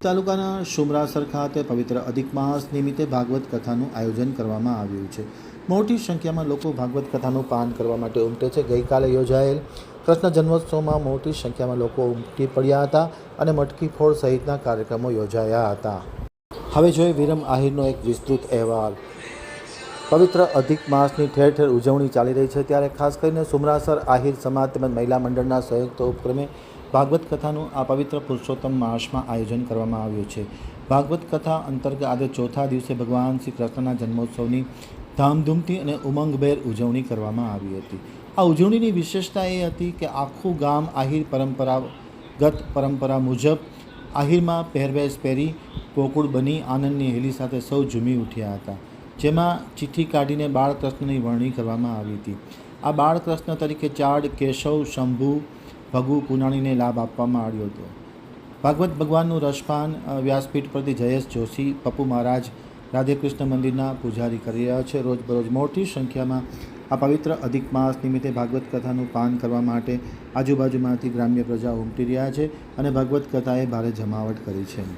તાલુકાના સુમરાસર ખાતે પવિત્ર અધિક માસ નિમિત્તે ભાગવત કથાનું આયોજન કરવામાં આવ્યું છે। મોટી સંખ્યામાં લોકો ભાગવત કથાનું પાન કરવા માટે ઉમટે છે। ગઈકાલે યોજાયેલ કૃષ્ણ જન્મોત્સવમાં મોટી સંખ્યામાં લોકો ઉમટી પડ્યા હતા અને મટકી ફોડ સહિતના કાર્યક્રમો યોજાયા હતા। હવે જોઈએ વિરમ આહિરનો એક વિસ્તૃત અહેવાલ। પવિત્ર અધિક માસની ઠેર ઠેર ઉજવણી ચાલી રહી છે, ત્યારે ખાસ કરીને સુમરાસર આહિર સમાજ તેમજ મહિલા મંડળના સંયુક્ત ઉપક્રમે ભાગવત કથાનું આ પવિત્ર પુરુષોત્તમ માસમાં આયોજન કરવામાં આવ્યું છે। ભાગવત કથા અંતર્ગત આજે ચોથા દિવસે ભગવાન શ્રી કૃષ્ણના જન્મોત્સવની ધામધૂમથી અને ઉમંગભેર ઉજવણી કરવામાં આવી હતી। આ ઉજવણીની વિશેષતા એ હતી કે આખું ગામ આહિર પરંપરા મુજબ આહિરમાં પહેરવેશ પહેરી ગોકુળ બની આનંદની હેલી સાથે સૌ ઝૂમી ઉઠ્યા હતા, જેમાં ચિઠ્ઠી કાઢીને બાળકૃષ્ણની વરણી કરવામાં આવી હતી। આ બાળકૃષ્ણ તરીકે ચાડ, કેશવ, શંભુ, ભગુ, પુનાણીને લાભ આપવામાં આવ્યો હતો। ભાગવત ભગવાનનું રસપાન વ્યાસપીઠ પરથી જયેશ જોશી, પપ્પુ મહારાજ રાધેકૃષ્ણ મંદિરના પૂજારી કરી રહ્યા છે। રોજબરોજ મોટી સંખ્યામાં આ પવિત્ર અધિક માસ નિમિત્તે ભાગવત કથાનું પાન કરવા માટે આજુબાજુમાંથી ગ્રામ્ય પ્રજા ઉમટી રહ્યા છે અને ભાગવત કથાએ ભારે જમાવટ કરી છે।